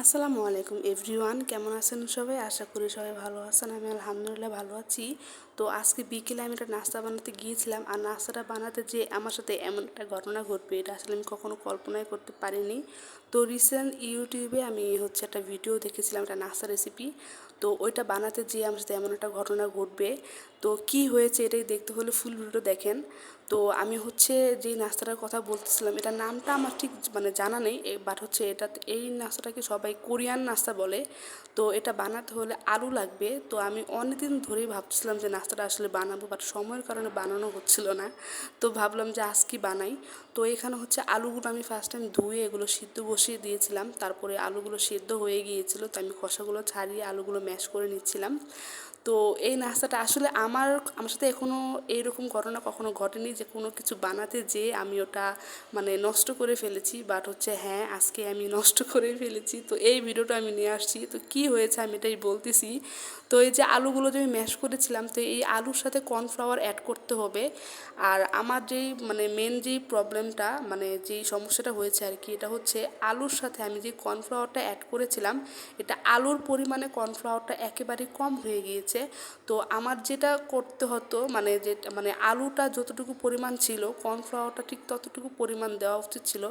আসসালামু আলাইকুম এভরিওয়ান, কেমন আছেন সবাই? আশা করি সবাই ভালো আছেন। আমি আলহামদুলিল্লাহ ভালো আছি। তো আজকে বিকেলে আমি একটা নাস্তা বানাতে গিয়েছিলাম, আর নাস্তাটা বানাতে যে আমার সাথে এমন একটা ঘটনা ঘটবে এটা আসলে আমি কখনো কল্পনাই করতে পারিনি। তো রিসেন্ট ইউটিউবে আমি একটা ভিডিও দেখেছিলাম, একটা নাস্তা রেসিপি। তো ওইটা বানাতে যেয়ে আমার সাথে এমন একটা ঘটনা ঘটবে। তো কি হয়েছে এটাই দেখতে হলে ফুল ভিডিও দেখেন। তো আমি যেই নাস্তাটার কথা বলতেছিলাম, এটার নামটা আমার ঠিক জানা নেই, বাট এই নাস্তাটাকে সবাই কোরিয়ান নাস্তা বলে। তো এটা বানাতে হলে আলু লাগবে। তো আমি অনেকদিন ধরেই ভাবছিলাম যে নাস্তাটা আসলে বানাবো, বাট সময়ের কারণে বানানো হচ্ছিল না। তো ভাবলাম যে আজকে বানাই। তো এখানে আলুগুলো আমি ফার্স্ট টাইম ধুয়ে এগুলো সিদ্ধ বসিয়ে দিয়েছিলাম, তারপরে আলুগুলো সিদ্ধ হয়ে গিয়েছিল, তো আমি খোসাগুলো ছাড়িয়ে আলুগুলো ম্যাশ করে নিচ্ছিলাম। তো এই নাস্তাটা আসলে আমার আমার সাথে এখনও এইরকম ঘটনা কখনো ঘটেনি যে কোনো কিছু বানাতে যেয়ে আমি ওটা নষ্ট করে ফেলেছি, বাট হ্যাঁ, আজকে আমি নষ্ট করে ফেলেছি। তো এই ভিডিওটা আমি নিয়ে আসছি। তো কি হয়েছে আমি এটাই বলতেছি। তো এই যে আলুগুলো যে আমি ম্যাশ করেছিলাম, তো এই আলুর সাথে কর্নফ্লাওয়ার অ্যাড করতে হবে। আর আমার যেই মেন যেই প্রবলেমটা যেই সমস্যাটা হয়েছে আর কি, এটা আলুর সাথে আমি যে কর্নফ্লাওয়ারটা অ্যাড করেছিলাম, এটা আলুর পরিমাণে কর্নফ্লাওয়ারটা একেবারেই কম হয়ে গিয়েছে। তো আমার যেটা করতে হতো আলুটা যতটুকু পরিমাণ ছিল, কর্নফ্লাওয়ারটা ঠিক ততটুকু পরিমাণ দেওয়া উচিত ছিল।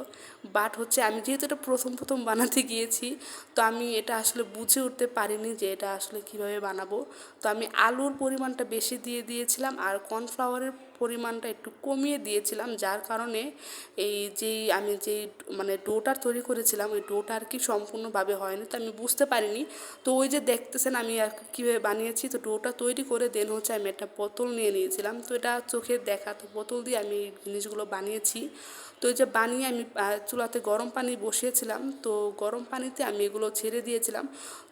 বাট আমি যেহেতু এটা প্রথম প্রথম বানাতে গিয়েছি, তো আমি এটা আসলে বুঝে উঠতে পারিনি যে এটা আসলে কীভাবে বানাবো। তো আমি আলুর পরিমাণটা বেশি দিয়ে দিয়েছিলাম আর কর্নফ্লাওয়ারের পরিমাণটা একটু কমিয়ে দিয়েছিলাম, যার কারণে আমি যেই ডোটা তৈরি করেছিলাম, ওই ডোটা আর কি সম্পূর্ণভাবে হয়নি। তো আমি বুঝতে পারিনি। তো ওই যে দেখতেছেন আমি আর কীভাবে বানিয়েছি। তো ডোটা তৈরি করে দেন আমি একটা বোতল নিয়ে নিয়েছিলাম। তো এটা চোখের দেখা, তো বোতল দিয়ে আমি এই জিনিসগুলো বানিয়েছি। তো এই যে বানিয়ে আমি চুলাতে গরম পানি বসিয়েছিলাম, তো গরম পানিতে আমি এগুলো ছেড়ে দিয়েছিলাম।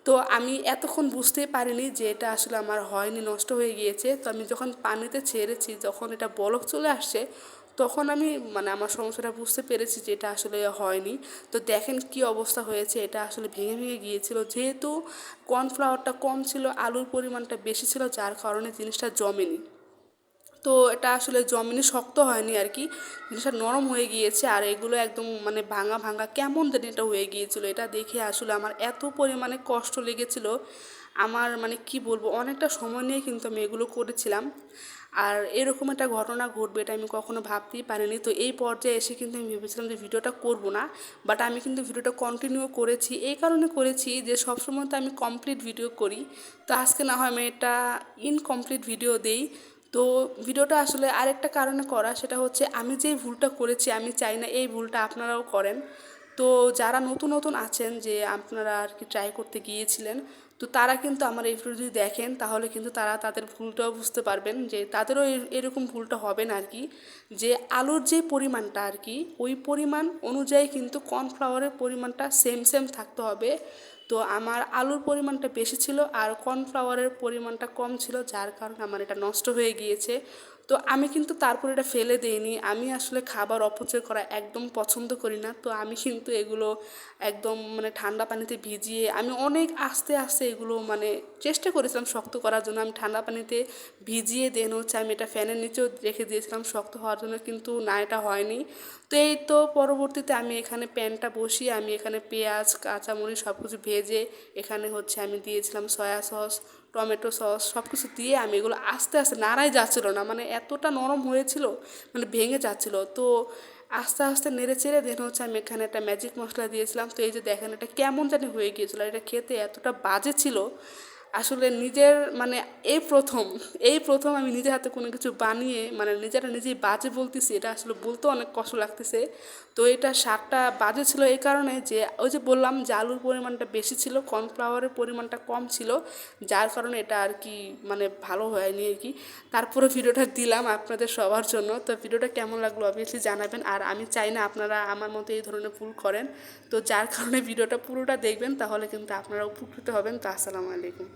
তো আমি এতক্ষণ বুঝতেই পারিনি যে এটা আসলে আমার হয়নি, নষ্ট হয়ে গিয়েছে। তো আমি যখন পানিতে ছেড়েছি, যখন এটা বলক চলে আসছে, তখন আমি আমার সমস্যাটা বুঝতে পেরেছি যে এটা আসলে হয়নি। তো দেখেন কি অবস্থা হয়েছে, এটা আসলে ভেঙে ভেঙে গিয়েছিল, যেহেতু কর্নফ্লাওয়ারটা কম ছিল, আলুর পরিমাণটা বেশি ছিল, যার কারণে জিনিসটা জমেনি। তো এটা আসলে জমিনে শক্ত হয়নি আর কি, জিনিসটা নরম হয়ে গিয়েছে। আর এগুলো একদম ভাঙা ভাঙা কেমন জানি এটা হয়ে গিয়েছিল। এটা দেখে আসলে আমার এত পরিমাণে কষ্ট লেগেছিল। আমার কি বলবো, অনেকটা সময় নিয়ে কিন্তু আমি এগুলো করেছিলাম। আর এরকম একটা ঘটনা ঘটবে এটা আমি কখনো ভাবতেই পারিনি। তো এই পর্যায়ে এসে কিন্তু আমি ভেবেছিলাম যে ভিডিওটা করব না, বাট আমি কিন্তু ভিডিওটা কন্টিনিউ করেছি। এই কারণে করেছি যে সবসময় তো আমি কমপ্লিট ভিডিও করি, তো আজকে না হয় আমি এটা ইনকমপ্লিট ভিডিও দেই। তো ভিডিওটা আসলে আরেকটা কারণে করা, সেটা আমি যেই ভুলটা করেছি, আমি চাই না এই ভুলটা আপনারাও করেন। তো যারা নতুন নতুন আছেন, যে আপনারা আর কি ট্রাই করতে গিয়েছিলেন, তো তারা কিন্তু আমার এই ভিডিও যদি দেখেন, তাহলে কিন্তু তারা তাদের ভুলটাও বুঝতে পারবেন, যে তাদেরও এরকম ভুলটা হবে না আর কি। যে আলুর যে পরিমাণটা আর কি, ওই পরিমাণ অনুযায়ী কিন্তু কর্নফ্লাওয়ারের পরিমাণটা সেম সেম থাকতে হবে। তো আমার আলুর পরিমাণটা বেশি ছিল আর কর্নফ্লাওয়ারের পরিমাণটা কম ছিল, যার কারণে আমার এটা নষ্ট হয়ে গিয়েছে। তো আমি কিন্তু তারপর এটা ফেলে দিইনি। আমি আসলে খাবার অপচয় করা একদম পছন্দ করি না। তো আমি কিন্তু এগুলো একদম ঠান্ডা পানিতে ভিজিয়ে আমি অনেক আস্তে আস্তে এগুলো চেষ্টা করেছিলাম শক্ত করার জন্য। আমি ঠান্ডা পানিতে ভিজিয়ে দেন আমি এটা ফ্যানের নিচেও রেখে দিয়েছিলাম শক্ত হওয়ার জন্য, কিন্তু না, এটা হয়নি। তো এই তো পরবর্তীতে আমি এখানে প্যানটা বসিয়ে আমি এখানে পেঁয়াজ, কাঁচামরিচ সব কিছু ভেজে এখানে আমি দিয়েছিলাম সয়া সস, টমেটো সস, সব কিছু দিয়ে আমি এগুলো আস্তে আস্তে, নাড়াই যাচ্ছিলো না, এতটা নরম হয়েছিল, ভেঙে যাচ্ছিলো। তো আস্তে আস্তে নেড়ে চেড়ে আমি এখানে একটা ম্যাজিক মশলা দিয়েছিলাম। তো এই যে দেখেন এটা কেমন জানি হয়ে গিয়েছিলো, এটা খেতে এতটা বাজে ছিল। আসলে নিজের এই প্রথম আমি নিজের হাতে কোনো কিছু বানিয়ে নিজেই বাজে বলতেছি, এটা আসলে বলতে অনেক কষ্ট লাগতেছে। তো এটা স্বাদটা বাজে ছিল এই কারণে যে ওই যে বললাম যে আলুর পরিমাণটা বেশি ছিল, কর্নফ্লাওয়ারের পরিমাণটা কম ছিল, যার কারণে এটা আর কি ভালো হয়নি আর কি। তারপরে ভিডিওটা দিলাম আপনাদের সবার জন্য। তো ভিডিওটা কেমন লাগলো অবভিয়াসলি জানাবেন। আর আমি চাই না আপনারা আমার মতো এই ধরনের ভুল করেন। তো যার কারণে ভিডিওটা পুরোটা দেখবেন, তাহলে কিন্তু আপনারা উপকৃত হবেন। তো আসসালামু আলাইকুম।